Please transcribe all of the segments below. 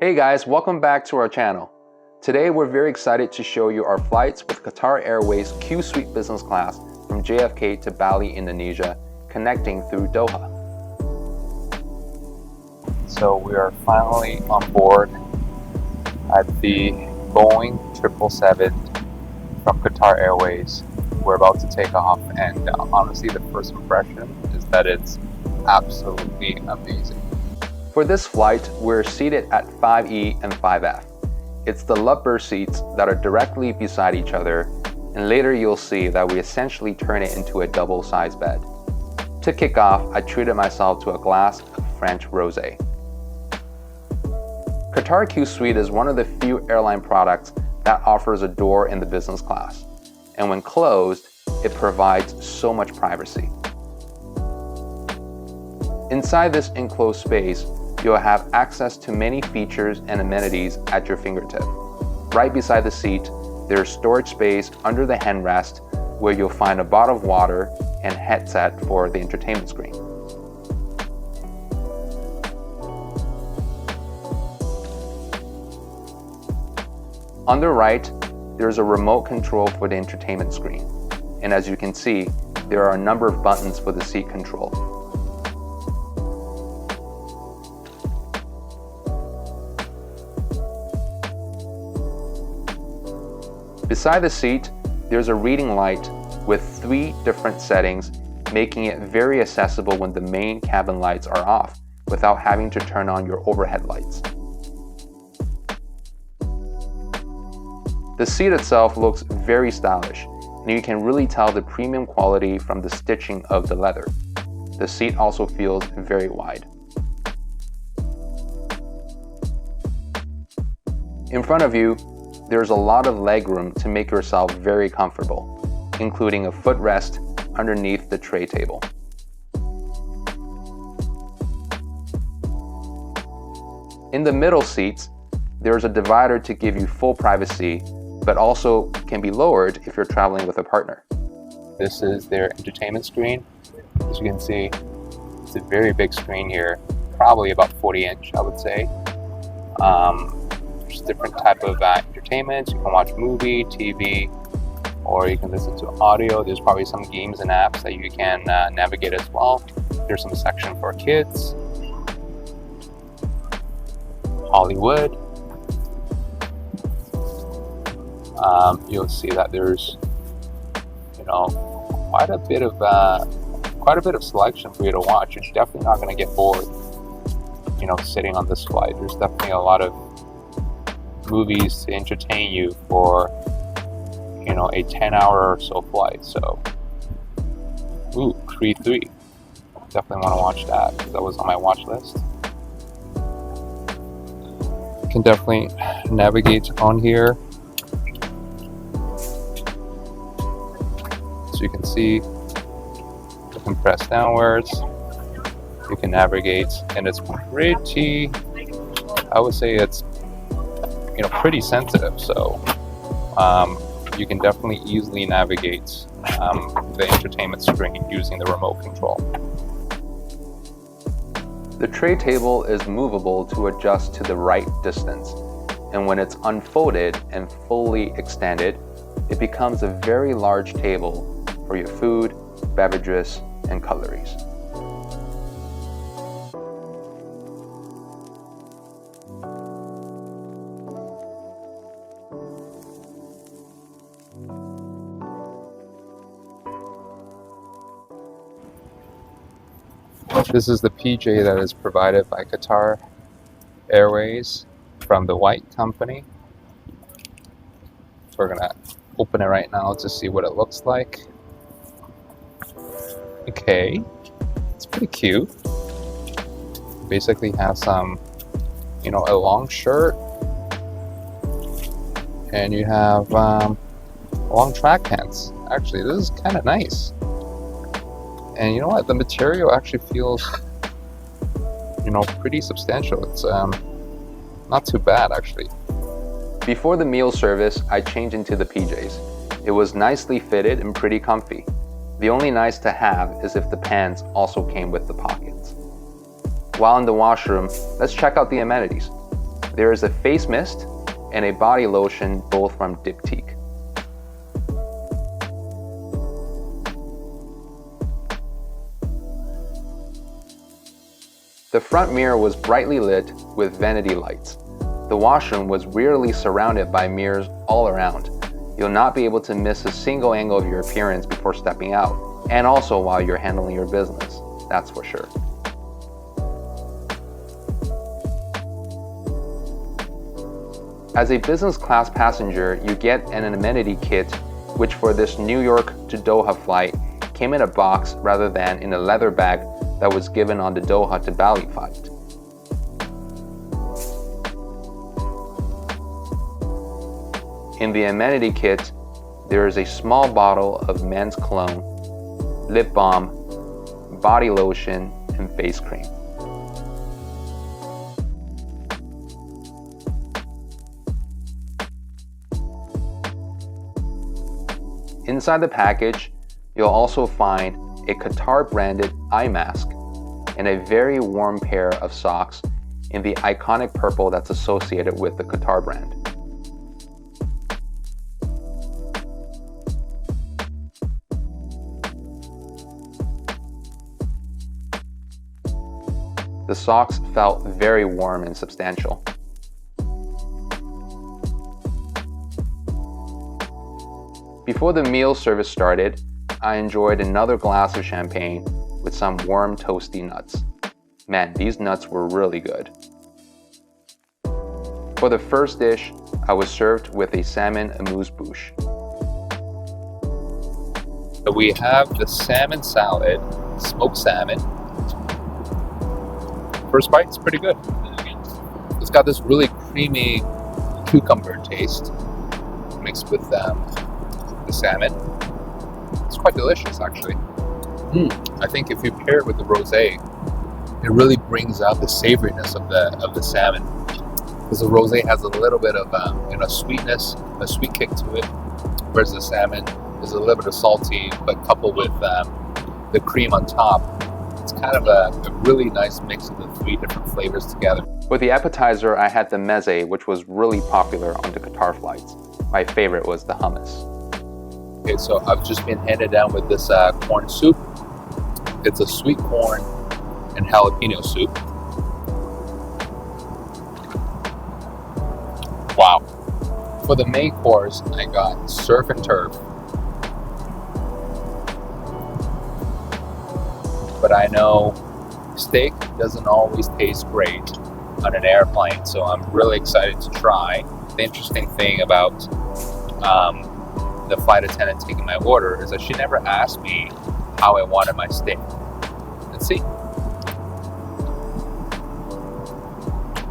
Hey guys, welcome back to our channel. Today we're very excited to show you our flights with Qatar Airways Q-Suite business class from JFK to Bali, Indonesia, connecting through Doha. So we are finally on board at the Boeing 777 from Qatar Airways. We're about to take off, and honestly the first impression is that it's absolutely amazing. For this flight, we're seated at 5E and 5F. It's the lovebird seats that are directly beside each other, and later you'll see that we essentially turn it into a double-sized bed. To kick off, I treated myself to a glass of French rosé. Qatar Q-Suite is one of the few airline products that offers a door in the business class, and when closed, it provides so much privacy. Inside this enclosed space, you'll have access to many features and amenities at your fingertip. Right beside the seat, there's storage space under the handrest where you'll find a bottle of water and headset for the entertainment screen. On the right, there's a remote control for the entertainment screen. And as you can see, there are a number of buttons for the seat control. Beside the seat, there's a reading light with 3 different settings, making it very accessible when the main cabin lights are off without having to turn on your overhead lights. The seat itself looks very stylish, and you can really tell the premium quality from the stitching of the leather. The seat also feels very wide. In front of you, there's a lot of leg room to make yourself very comfortable, including a footrest underneath the tray table. In the middle seats, there's a divider to give you full privacy, but also can be lowered if you're traveling with a partner. This is their entertainment screen. As you can see, it's a very big screen here, probably about 40-inch, I would say. There's different type of entertainment. You can watch movie, TV, or you can listen to audio. There's probably some games and apps that you can navigate as well. There's some section for kids, Hollywood. You'll see that there's, quite a bit of selection for you to watch. You're definitely not going to get bored, sitting on this flight. There's definitely a lot of movies to entertain you for, a 10-hour or so flight. So, Creed 3. Definitely want to watch that. That was on my watch list. You can definitely navigate on here. So you can see, you can press downwards, you can navigate, and it's pretty, I would say it's, pretty sensitive. So you can definitely easily navigate the entertainment screen using the remote control. The tray table is movable to adjust to the right distance, and when it's unfolded and fully extended, it becomes a very large table for your food, beverages, and cutleries. This is the PJ that is provided by Qatar Airways from the white company. We're gonna open it right now to see what it looks like. Okay, it's pretty cute. Basically has some, a long shirt, and you have long track pants. Actually, this is kind of nice. And you know what? The material actually feels, pretty substantial. It's not too bad, actually. Before the meal service, I changed into the PJs. It was nicely fitted and pretty comfy. The only nice to have is if the pants also came with the pockets. While in the washroom, let's check out the amenities. There is a face mist and a body lotion, both from Diptyque. The front mirror was brightly lit with vanity lights. The washroom was weirdly surrounded by mirrors all around. You'll not be able to miss a single angle of your appearance before stepping out, and also while you're handling your business, that's for sure. As a business class passenger, you get an amenity kit, which for this New York to Doha flight came in a box rather than in a leather bag that was given on the Doha to Bali flight. In the amenity kit, there is a small bottle of men's cologne, lip balm, body lotion, and face cream. Inside the package, you'll also find a Qatar branded eye mask and a very warm pair of socks in the iconic purple that's associated with the Qatar brand. The socks felt very warm and substantial. Before the meal service started, I enjoyed another glass of champagne with some warm toasty nuts. Man, these nuts were really good. For the first dish, I was served with a salmon amuse-bouche. So we have the salmon salad, smoked salmon. First bite is pretty good. It's got this really creamy cucumber taste mixed with the salmon. It's quite delicious, actually. I think if you pair it with the rosé, it really brings out the savoriness of the salmon, because the rosé has a little bit of sweetness, a sweet kick to it, whereas the salmon is a little bit of salty, but coupled with the cream on top, it's kind of a really nice mix of the three different flavors together. With the appetizer, I had the meze, which was really popular on the Qatar flights. My favorite was the hummus. Okay, so I've just been handed down with this corn soup. It's a sweet corn and jalapeno soup. Wow. For the main course, I got surf and turf. But I know steak doesn't always taste great on an airplane, so I'm really excited to try. The interesting thing about the flight attendant taking my order is that she never asked me how I wanted my steak. Let's see.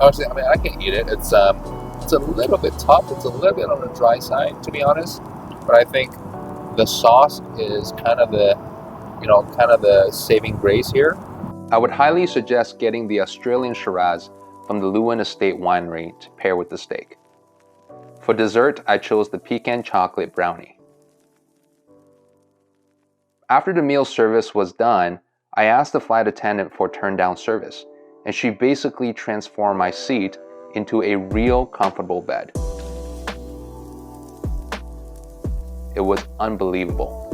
Honestly, I mean, I can eat it. It's a little bit tough. It's a little bit on the dry side, to be honest. But I think the sauce is kind of the saving grace here. I would highly suggest getting the Australian Shiraz from the Lewin Estate Winery to pair with the steak. For dessert, I chose the pecan chocolate brownie. After the meal service was done, I asked the flight attendant for turn-down service, and she basically transformed my seat into a real comfortable bed. It was unbelievable.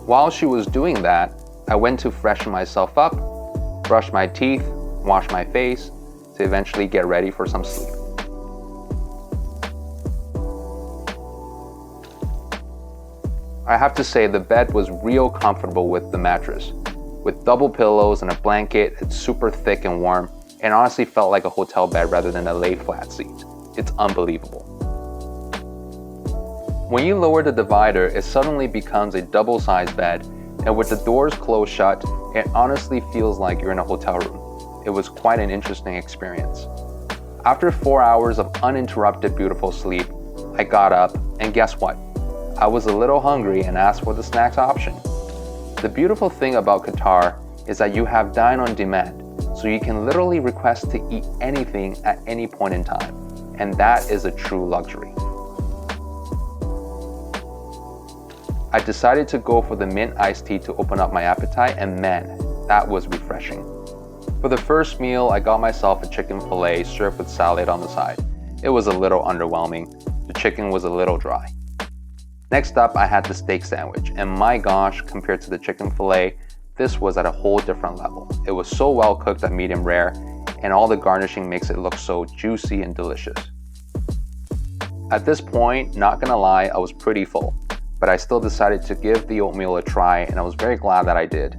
While she was doing that, I went to freshen myself up, brush my teeth, wash my face, to eventually get ready for some sleep. I have to say the bed was real comfortable with the mattress. With double pillows and a blanket, it's super thick and warm, and honestly felt like a hotel bed rather than a lay-flat seat. It's unbelievable. When you lower the divider, it suddenly becomes a double-sized bed, and with the doors closed shut, it honestly feels like you're in a hotel room. It was quite an interesting experience. After 4 hours of uninterrupted beautiful sleep, I got up, and guess what? I was a little hungry and asked for the snacks option. The beautiful thing about Qatar is that you have dine on demand, So you can literally request to eat anything at any point in time, and that is a true luxury. I decided to go for the mint iced tea to open up my appetite, and man, that was refreshing. For the first meal, I got myself a chicken fillet served with salad on the side. It was a little underwhelming. The chicken was a little dry. Next up, I had the steak sandwich, and my gosh, compared to the chicken fillet, this was at a whole different level. It was so well cooked at medium rare, and all the garnishing makes it look so juicy and delicious. At this point, not gonna lie, I was pretty full, but I still decided to give the oatmeal a try, and I was very glad that I did.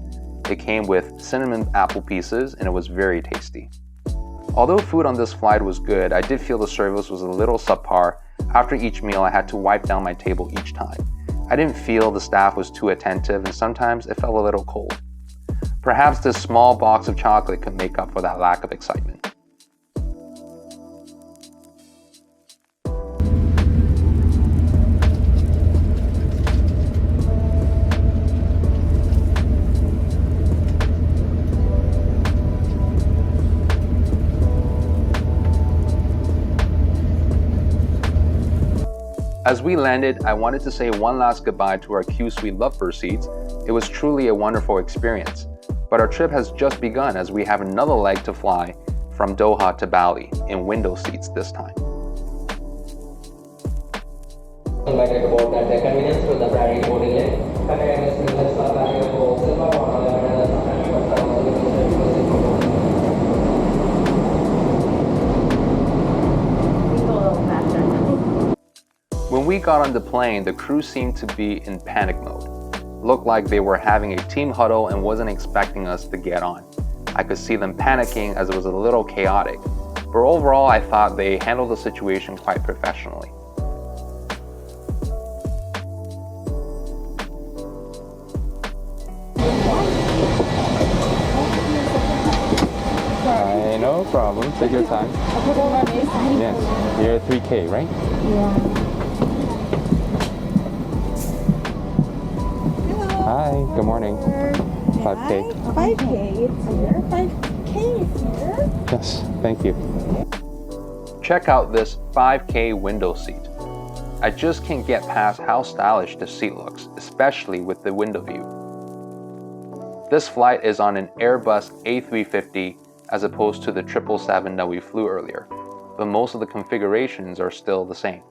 It came with cinnamon apple pieces, and it was very tasty. Although food on this flight was good, I did feel the service was a little subpar. After each meal, I had to wipe down my table each time. I didn't feel the staff was too attentive, and sometimes it felt a little cold. Perhaps this small box of chocolate could make up for that lack of excitement. As we landed, I wanted to say one last goodbye to our Q-Suite lovebird seats. It was truly a wonderful experience. But our trip has just begun as we have another leg to fly from Doha to Bali in window seats this time. Invited aboard at the convenience to the Bali Indonesia. When we got on the plane, the crew seemed to be in panic mode. Looked like they were having a team huddle and wasn't expecting us to get on. I could see them panicking as it was a little chaotic, but overall I thought they handled the situation quite professionally. No problem. Take your time. Yes. You're 3K, right? Yeah. Hi, good morning. 5K. 5K it's here. 5K is here. Yes, thank you. Check out this 5K window seat. I just can't get past how stylish this seat looks, especially with the window view. This flight is on an Airbus A350 as opposed to the 777 that we flew earlier, but most of the configurations are still the same.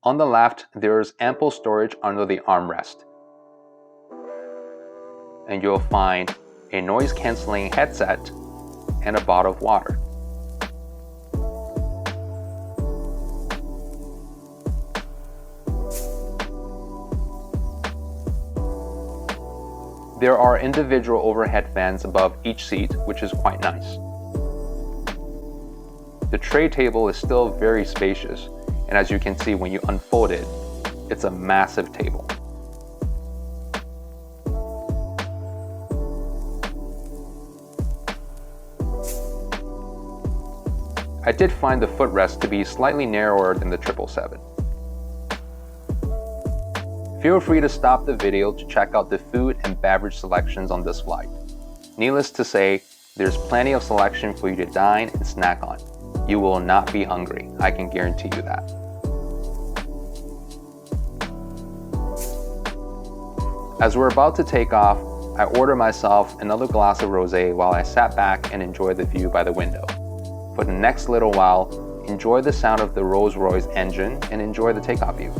On the left, there is ample storage under the armrest. And you'll find a noise-canceling headset and a bottle of water. There are individual overhead fans above each seat, which is quite nice. The tray table is still very spacious, and as you can see when you unfold it, it's a massive table. I did find the footrest to be slightly narrower than the 777. Feel free to stop the video to check out the food and beverage selections on this flight. Needless to say, there's plenty of selection for you to dine and snack on. You will not be hungry, I can guarantee you that. As we're about to take off, I ordered myself another glass of rosé while I sat back and enjoyed the view by the window. For the next little while, enjoy the sound of the Rolls-Royce engine and enjoy the takeoff view.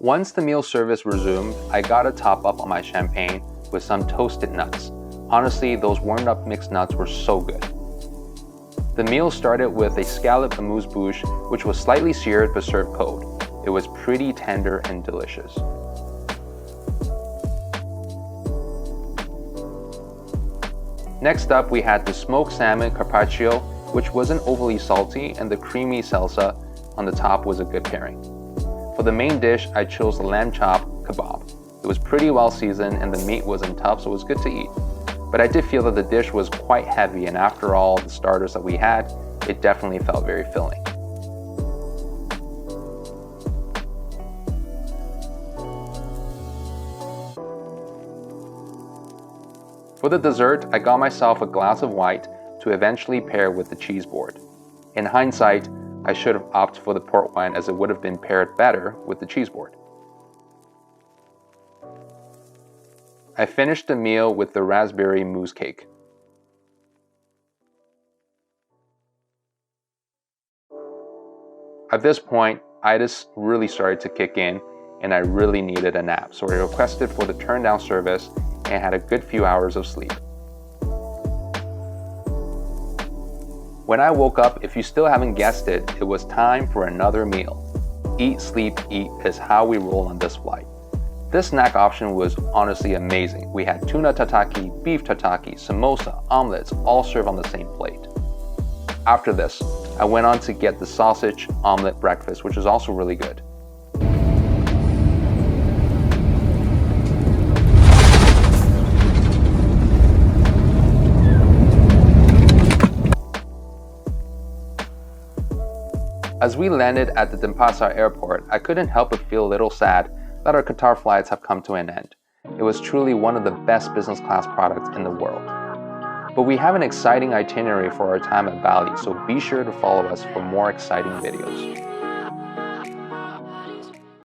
Once the meal service resumed, I got a top up on my champagne with some toasted nuts. Honestly, those warmed up mixed nuts were so good. The meal started with a scallop amuse-bouche, which was slightly seared but served cold. It was pretty tender and delicious. Next up, we had the smoked salmon carpaccio, which wasn't overly salty, and the creamy salsa on the top was a good pairing. For the main dish, I chose the lamb chop kebab. It was pretty well seasoned and the meat wasn't tough, so it was good to eat. But I did feel that the dish was quite heavy, and after all the starters that we had, it definitely felt very filling. For the dessert, I got myself a glass of white to eventually pair with the cheese board. In hindsight, I should have opted for the port wine as it would have been paired better with the cheese board. I finished the meal with the raspberry mousse cake. At this point, itis really started to kick in and I really needed a nap, so I requested for the turn down service and had a good few hours of sleep. When I woke up, if you still haven't guessed it, it was time for another meal. Eat, sleep, eat is how we roll on this flight. This snack option was honestly amazing. We had tuna tataki, beef tataki, samosa, omelets, all served on the same plate. After this, I went on to get the sausage omelet breakfast, which was also really good. As we landed at the Denpasar airport, I couldn't help but feel a little sad that our Qatar flights have come to an end. It was truly one of the best business class products in the world. But we have an exciting itinerary for our time at Bali, so be sure to follow us for more exciting videos.